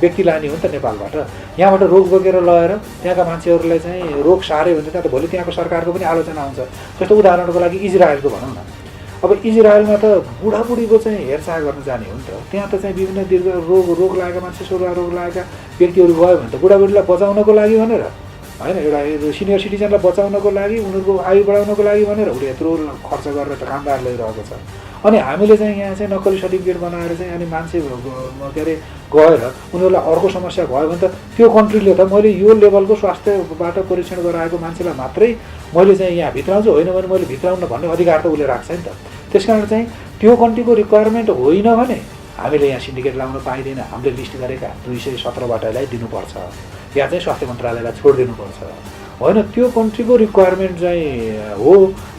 व्यक्ति लाने हो नि त नेपालबाट। यहाँबाट रोग बोकेर लगेर त्यहाँका मान्छेहरूलाई चाहिँ रोग सार्यो भने त्यहाँ त भोलि त्यहाँको सरकारको पनि आलोचना हुन्छ। जस्तो उदाहरणको लागि इजरायलको भनौँ न, अब इजरायलमा त बुढाबुढीको चाहिँ हेरचाह गर्न जाने हो नि त। त्यहाँ त चाहिँ विभिन्न दीर्घ रोग लागेका मान्छे, सोलुवा रोग लागेका व्यक्तिहरू गयो भने त बुढाबुढीलाई बचाउनको लागि भनेर, होइन, एउटा सिनियर सिटिजनलाई बचाउनको लागि, उनीहरूको आयु बढाउनको लागि भनेर उसले यत्रो खर्च गरेर त कामदार लिइरहेको छ। अनि हामीले चाहिँ यहाँ चाहिँ नक्कली सर्टिफिकेट बनाएर चाहिँ अनि मान्छे के अरे गएर उनीहरूलाई अर्को समस्या भयो भने त त्यो कन्ट्रीले त मैले यो लेभलको स्वास्थ्यबाट परीक्षण गराएको मान्छेलाई मात्रै मैले चाहिँ यहाँ भित्राउँछु, होइन भने मैले भित्राउन भन्ने अधिकार त उसले राख्छ नि त। त्यस कारण चाहिँ त्यो कन्ट्रीको रिक्वायरमेन्ट होइन भने हामीले यहाँ सिन्डिकेट लाउन पाइँदैन। हामीले लिस्ट गरेका 217बाटलाई दिनुपर्छ या चाहिँ स्वास्थ्य मन्त्रालयलाई छोडिदिनुपर्छ, होइन। त्यो कन्ट्रीको रिक्वायरमेन्ट चाहिँ हो,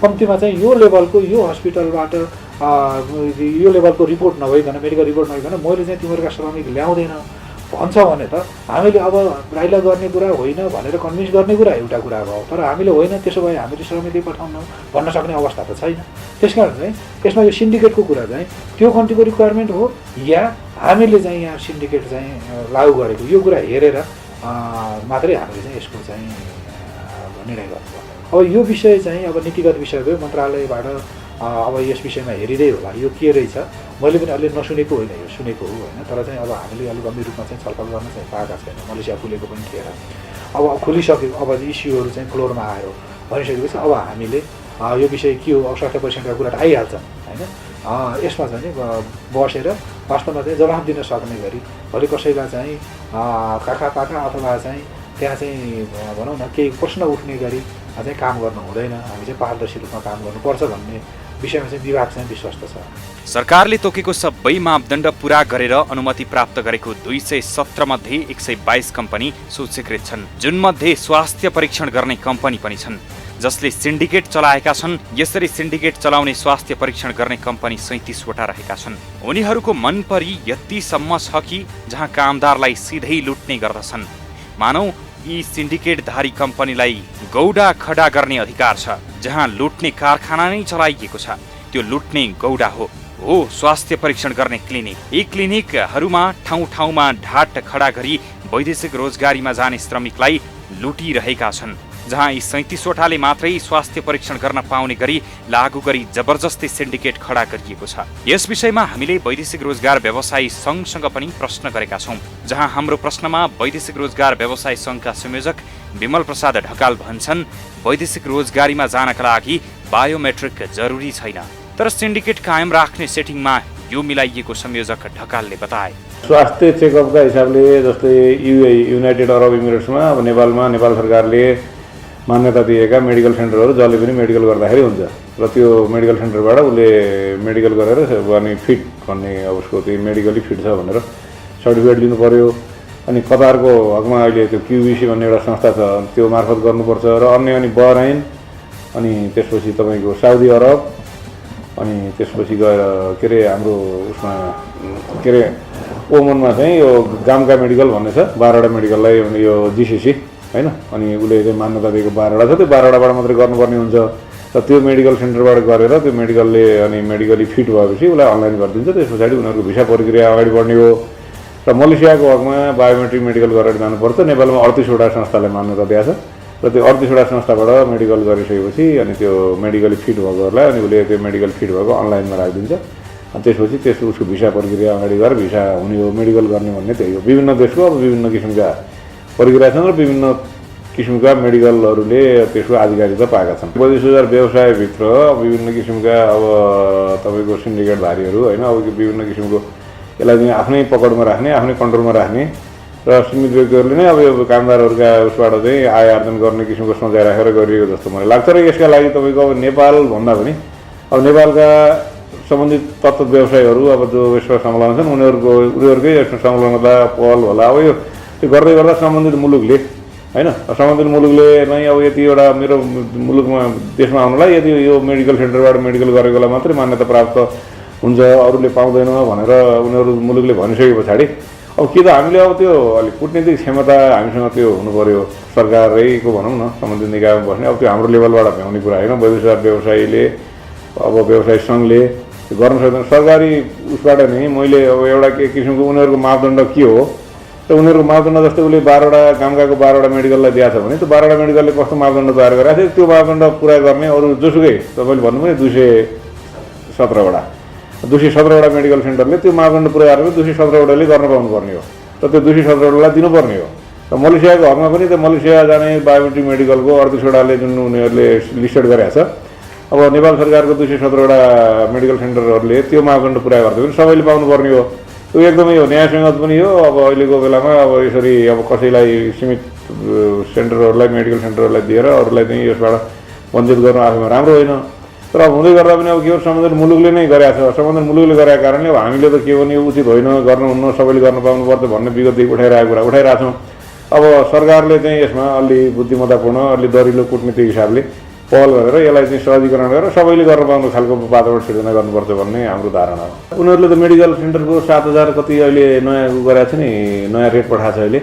कम्तीमा चाहिँ यो लेभलको यो हस्पिटलबाट यो लेभलको रिपोर्ट नभइकन मेडिकल रिपोर्ट नभइकन मैले चाहिँ तिमीहरूका श्रमिक ल्याउँदैन भन्छ भने त हामीले अब राइला गर्ने कुरा होइन भनेर कन्भिन्स गर्ने कुरा एउटा कुरा भयो। तर हामीले होइन त्यसो भए हामीले श्रमिकै पठाउन भन्न सक्ने अवस्था त छैन। त्यसकारण चाहिँ यसमा यो सिन्डिकेटको कुरा चाहिँ त्यो कन्ट्रीको रिक्वायरमेन्ट हो या हामीले चाहिँ यहाँ सिन्डिकेट चाहिँ लागू गरेको यो कुरा हेरेर मात्रै हामीले चाहिँ यसको चाहिँ निर्णय गर्नुपर्छ। अब यो विषय चाहिँ अब नीतिगत विषय भयो, मन्त्रालयबाट अब यस विषयमा हेरिँदै होला यो के रहेछ। मैले पनि अहिले नसुनेको होइन, यो सुनेको हो होइन। तर चाहिँ अब हामीले अलिक गम्भीर रूपमा चाहिँ छलफल गर्न चाहिँ पाएका छैन। मलेसिया खुलेको पनि थिएन, अब खुलिसक्यो, अब इस्युहरू चाहिँ फ्लोरमा आयो भनिसकेपछि अब हामीले यो विषय के हो, स्वास्थ्य परीक्षणका कुरा त आइहाल्छ होइन। यसमा चाहिँ बसेर वास्तवमा चाहिँ जवाफ दिन सक्ने गरी भोलि कसैलाई चाहिँ काखा पाखा अथवा चाहिँ त्यहाँ चाहिँ भनौँ न केही प्रश्न उठ्ने गरी चाहिँ काम गर्नु हुँदैन। हामी चाहिँ पारदर्शी रूपमा काम गर्नुपर्छ भन्ने विषयमा चाहिँ विभाग चाहिँ विश्वस्त छ। सरकारले तोकेको सबै मापदण्ड पूरा गरेर अनुमति प्राप्त गरेको 217 मध्ये 122 कम्पनी सूचीकृत छन्, जुन मध्ये स्वास्थ्य परीक्षण गर्ने कम्पनी पनि छन् जसले सिन्डिकेट चलाएका छन्। यसरी सिन्डिकेट चलाउने स्वास्थ्य परीक्षण गर्ने कम्पनी 37 वटा रहेका छन्। उनीहरूको मन परी यतिसम्म छ कि जहाँ कामदारलाई सिधै लुट्ने गर्दछन्। मानौ यी सिन्डिकेटधारी कम्पनीलाई गौडा खडा गर्ने अधिकार छ। जहाँ लुट्ने कारखाना नै चलाइएको छ त्यो लुट्ने गौडा हो स्वास्थ्य परीक्षण गर्ने क्लिनिक। यी क्लिनिकहरूमा ठाउँ ठाउँमा ढाट खडा गरी वैदेशिक रोजगारीमा जाने श्रमिकलाई लुटिरहेका छन्। जहाँ यी 37 वटाले मात्रै स्वास्थ्य परीक्षण गर्न पाउने गरी लागू गरी जबरजस्ती सिन्डिकेट खडा गरिएको छ। यस विषयमा हामीले वैदेशिक रोजगार व्यवसायी सङ्घसँग पनि प्रश्न गरेका छौँ, जहाँ हाम्रो प्रश्नमा वैदेशिक रोजगार व्यवसायी सङ्घका संयोजक विमल प्रसाद ढकाल भन्छन् वैदेशिक रोजगारीमा जानका लागि बायोमेट्रिक जरुरी छैन, तर सिन्डिकेट कायम राख्ने सेटिङमा यो मिलाइएको संयोजक ढकालले बताए। स्वास्थ्य चेकअपका हिसाबले जस्तै युनाइटेड अरब इमिरेट्समा अब नेपालमा नेपाल सरकारले मान्यता दिएका मेडिकल सेन्टरहरू जसले पनि मेडिकल गर्दाखेरि हुन्छ र त्यो मेडिकल सेन्टरबाट उसले मेडिकल गरेर अनि फिट भन्ने अब उसको त्यो मेडिकली फिट छ भनेर सर्टिफिकेट लिनु पर्यो। अनि कतारको हकमा अहिले त्यो क्युबिसी भन्ने एउटा संस्था छ त्यो मार्फत गर्नुपर्छ र अनि बहराइन अनि त्यसपछि तपाईँको साउदी अरब अनि त्यसपछि गएर के अरे हाम्रो उसमा के अरे ओमनमा चाहिँ यो गामका मेडिकल भन्ने छ 12वटा मेडिकललाई यो जिसिसी होइन। अनि उसले चाहिँ मान्यता दिएको 12वटा छ, त्यो 12वटाबाट मात्रै गर्नुपर्ने हुन्छ र त्यो मेडिकल सेन्टरबाट गरेर त्यो मेडिकलले अनि मेडिकली फिट भएपछि उसलाई अनलाइन गरिदिन्छ। त्यस पछाडि उनीहरूको भिसा प्रक्रिया अगाडि बढ्ने हो र मलेसियाको हकमा बायोमेट्रिक मेडिकल गरेर जानुपर्छ। नेपालमा 38वटा संस्थाले मान्यता दिएको छ र त्यो 38वटा संस्थाबाट मेडिकल गरिसकेपछि अनि त्यो मेडिकली फिट भएकोहरूलाई अनि उसले त्यो मेडिकल फिट भएको अनलाइनमा राखिदिन्छ। अनि त्यसपछि उसको भिसा प्रक्रिया अगाडि गएर भिसा हुने हो मेडिकल गर्ने भन्ने त्यही हो। विभिन्न देशको अब विभिन्न किसिमका प्रक्रिया छन् र विभिन्न किसिमका मेडिकलहरूले त्यसको आधिकारिकता पाएका छन्। वैदेशिक व्यवसायभित्र विभिन्न किसिमका अब तपाईँको सिन्डिकेटधारीहरू होइन अब विभिन्न किसिमको यसलाई चाहिँ आफ्नै पकडमा राख्ने आफ्नै कन्ट्रोलमा राख्ने र सीमित व्यक्तिहरूले नै अब यो कामदारहरूका उसबाट चाहिँ आय आर्जन गर्ने किसिमको सोचाइ राखेर गरिएको जस्तो मलाई लाग्छ। र यसका लागि तपाईँको अब नेपाल भन्दा पनि अब नेपालका सम्बन्धित तत्त्व व्यवसायीहरू अब जो यसमा संलग्न छन् उनीहरूकै यसमा संलग्नता पहल होला। अब यो त्यो गर्दै गर्दा सम्बन्धित मुलुकले होइन सम्बन्धित मुलुकले नै अब यतिवटा मेरो मुलुकमा देशमा आउनलाई यदि यो मेडिकल सेन्टरबाट मेडिकल गरेकोलाई मात्रै मान्यता प्राप्त हुन्छ अरूले पाउँदैन भनेर उनीहरू मुलुकले भनिसके पछाडि अब के त हामीले अब त्यो अलिक कूटनीतिक क्षमता हामीसँग त्यो हुनु पऱ्यो सरकारैको भनौँ न सम्बन्धित निकायमा बस्ने। अब त्यो हाम्रो लेभलबाट भ्याउने कुरा होइन। वैदेशिक व्यवसायीले अब व्यवसायी सङ्घले गर्न सक्दैन। सरकारी उसबाट नै मैले अब एउटा के किसिमको उनीहरूको मापदण्ड के हो र उनीहरूको मापदण्ड जस्तै उसले 12वटा गामकाको 12वटा मेडिकललाई दिएको छ भने त्यो 12वटा मेडिकलले कस्तो मापदण्ड तयार गरेको छ त्यो मापदण्ड पुरा गर्ने अरू जोसुकै तपाईँले भन्नु पनि 217वटा मेडिकल सेन्टरले त्यो मापदण्ड पुरा गरेर 217वटाले गर्न पाउनुपर्ने हो र त्यो 217वटालाई दिनुपर्ने हो। र मलेसियाको हकमा पनि त्यो मलेसिया जाने बायोमेट्रिक मेडिकलको 38वटाले जुन उनीहरूले लिस्टेड गरेको छ अब नेपाल सरकारको 217वटा मेडिकल सेन्टरहरूले त्यो मापदण्ड पुरा गर्दै पनि सबैले पाउनुपर्ने हो। त्यो एकदमै हो, न्यायसङ्गत पनि हो। अब अहिलेको बेलामा अब यसरी अब कसैलाई सीमित सेन्टरहरूलाई मेडिकल सेन्टरहरूलाई दिएर अरूलाई चाहिँ यसबाट वञ्चित गर्नु आफैमा राम्रो होइन। तर अब हुँदै गर्दा पनि अब के हो सम्बन्धित मुलुकले नै गरेको छ। सम्बन्धित मुलुकले गरेको कारणले अब हामीले त के भने उचित होइन गर्नुहुन्न सबैले गर्न पाउनुपर्छ भन्ने विगतदेखि उठाइरहेको छौँ। अब सरकारले चाहिँ यसमा अलि बुद्धिमत्तापूर्ण अलि दरिलो कूटनीतिक हिसाबले पहल गरेर यसलाई चाहिँ सहजीकरण गरेर सबैले गर्न पाउने खालको वातावरण सिर्जना गर्नुपर्छ भन्ने हाम्रो धारणा हो। उनीहरूले त मेडिकल सेन्टरको 7,000 कति अहिले नयाँ गरेको छ नि, नयाँ रेट पठाएको छ अहिले,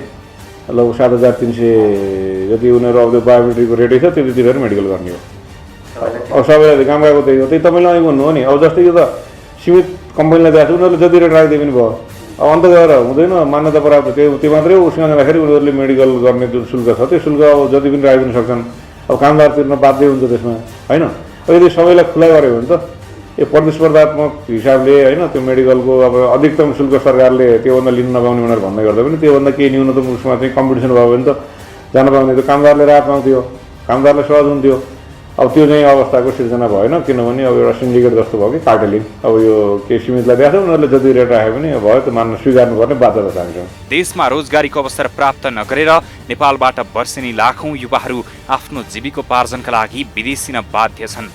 लगभग 7,300 जति उनीहरू अब त्यो बायोमेट्रिकको रेटै छ त्यति तिरेर मेडिकल गर्ने हो। अब सबैलाई काम गएको त्यही हो, त्यही तपाईँले अघि भन्नु हो नि। अब जस्तै यो त सीमित कम्पनीलाई दिएको छ, उनीहरूले जति रेट राखिदिए पनि भयो। अब अन्त गएर हुँदैन, मान्यता प्राप्त त्यो मात्रै उसमा जाँदाखेरि उनीहरूले मेडिकल गर्ने जुन शुल्क छ त्यो शुल्क अब जति पनि राखिदिन सक्छन्। अब कामदार तिर्न बाध्य हुन्छ त्यसमा, होइन? अब यदि सबैलाई खुला गऱ्यो भने त यो प्रतिस्पर्धात्मक हिसाबले, होइन, त्यो मेडिकलको अब अधिकतम शुल्क सरकारले त्योभन्दा लिन नपाउने भनेर भन्दै गर्दा पनि त्योभन्दा केही न्यूनतम उसमा चाहिँ कम्पिटिसन भयो भने त जान पाउने थियो, कामदारले राहत पाउँथ्यो, कामदारलाई सहज हुन्थ्यो। अब त्यो चाहिँ अवस्थाको सिर्जना भएन, किनभने अब एउटा सिन्डिकेट जस्तो भयो कि कार्टेलिङ। अब यो केही सीमितलाई दिएको छ, उनीहरूले जति रेट राखे पनि भयो त मान्न स्वीकार्नुपर्ने बाध्यता छ। देशमा रोजगारीको अवसर प्राप्त नगरेर नेपालबाट वर्षेनी लाखौं युवाहरू आफ्नो जीविकोपार्जनका लागि विदेशिन बाध्य छन्।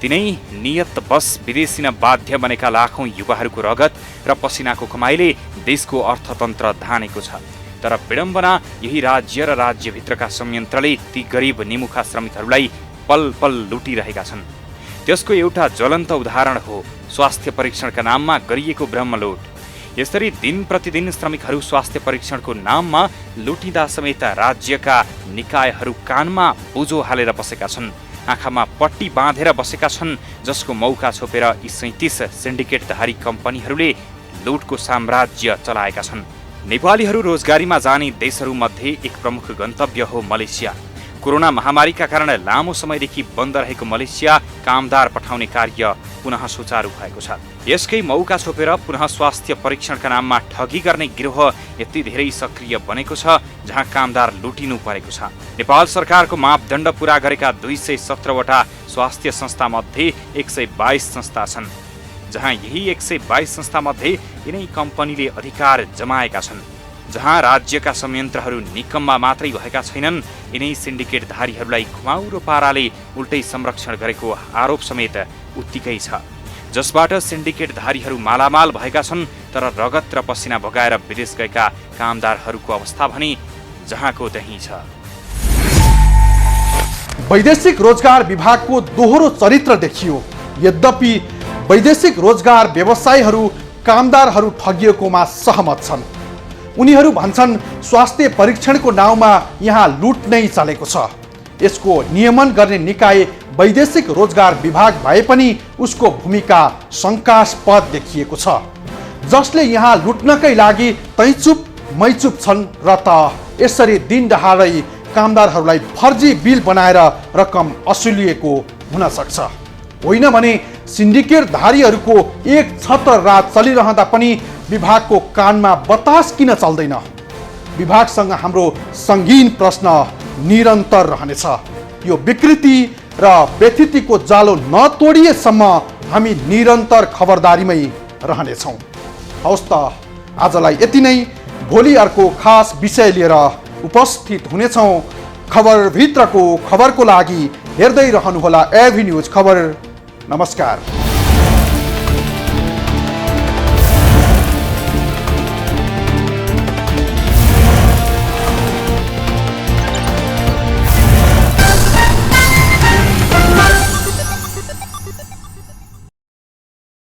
तिनै नियतवश विदेशिन बाध्य बनेका लाखौं युवाहरूको रगत र पसिनाको कमाइले देशको अर्थतन्त्र धानेको छ। तर विडम्बना यही राज्य र राज्यभित्रका संयन्त्रले ती गरिब निमुखा श्रमिकहरूलाई पल पल लुटिरहेका छन्। त्यसको एउटा ज्वलन्त उदाहरण हो स्वास्थ्य परीक्षणका नाममा गरिएको ब्रह्मलुट। यसरी दिन प्रतिदिन श्रमिकहरू स्वास्थ्य परीक्षणको नाममा लुटिँदा समेत राज्यका निकायहरू कानमा बुझो हालेर बसेका छन्, आँखामा पट्टी बाँधेर बसेका छन्, जसको मौका छोपेर यी 37 सिन्डिकेटधारी कम्पनीहरूले लुटको साम्राज्य चलाएका छन्। नेपालीहरू रोजगारीमा जाने देशहरूमध्ये एक प्रमुख गन्तव्य हो मलेसिया। कोरोना महामारीका कारण लामो समयदेखि बन्द रहेको मलेसिया कामदार पठाउने कार्य पुनः सुचारू भएको छ। यसकै मौका छोपेर पुनः स्वास्थ्य परीक्षणका नाममा ठगी गर्ने गिरोह यति धेरै सक्रिय बनेको छ, जहाँ कामदार लुटिनु परेको छ। नेपाल सरकारको मापदण्ड पूरा गरेका 217वटा स्वास्थ्य संस्थामध्ये 122 संस्था छन्, जहाँ यही 122 संस्थामध्ये यिनै कम्पनीले अधिकार जमाएका छन्। जहाँ राज्यका संयन्त्रहरू निकम्मा मात्रै भएका छैनन्, यिनै सिन्डिकेटधारीहरूलाई घुमाउरो पाराले उल्टै संरक्षण गरेको आरोप समेत उत्तिकै छ, जसबाट सिन्डिकेटधारीहरू मालामाल भएका छन्। तर रगत र पसिना बगाएर विदेश गएका कामदारहरूको अवस्था भने जहाँको त्यही छ। वैदेशिक रोजगार विभागको दोहोरो चरित्र देखियो। यद्यपि वैदेशिक रोजगार व्यवसायीहरू कामदारहरू ठगिएकोमा सहमत छन्। उनीहरू भन्छन् स्वास्थ्य परीक्षणको नाउँमा यहाँ लुट नै चलेको छ। यसको नियमन गर्ने निकाय वैदेशिक रोजगार विभाग भए पनि उसको भूमिका शङ्कास्पद देखिएको छ, जसले यहाँ लुट्नकै लागि तैचुप मैचुप छन् र त यसरी दिन दहाडै कामदारहरूलाई फर्जी बिल बनाएर रकम असुलिएको हुन सक्छ। होइन भने सिन्डिकेटधारीहरूको एक छत्र रात चलिरहँदा पनि विभागको कानमा बतास किन चल्दैन? विभागसँग हाम्रो सङ्गीन प्रश्न निरन्तर रहनेछ। यो विकृति र व्यथितिको जालो नतोडिएसम्म हामी निरन्तर खबरदारीमै रहनेछौँ। हवस् त, आजलाई यति नै। भोलि अर्को खास विषय लिएर उपस्थित हुनेछौँ। खबरभित्रको खबरको लागि हेर्दै रहनुहोला एभी न्युज खबर। नमस्कार।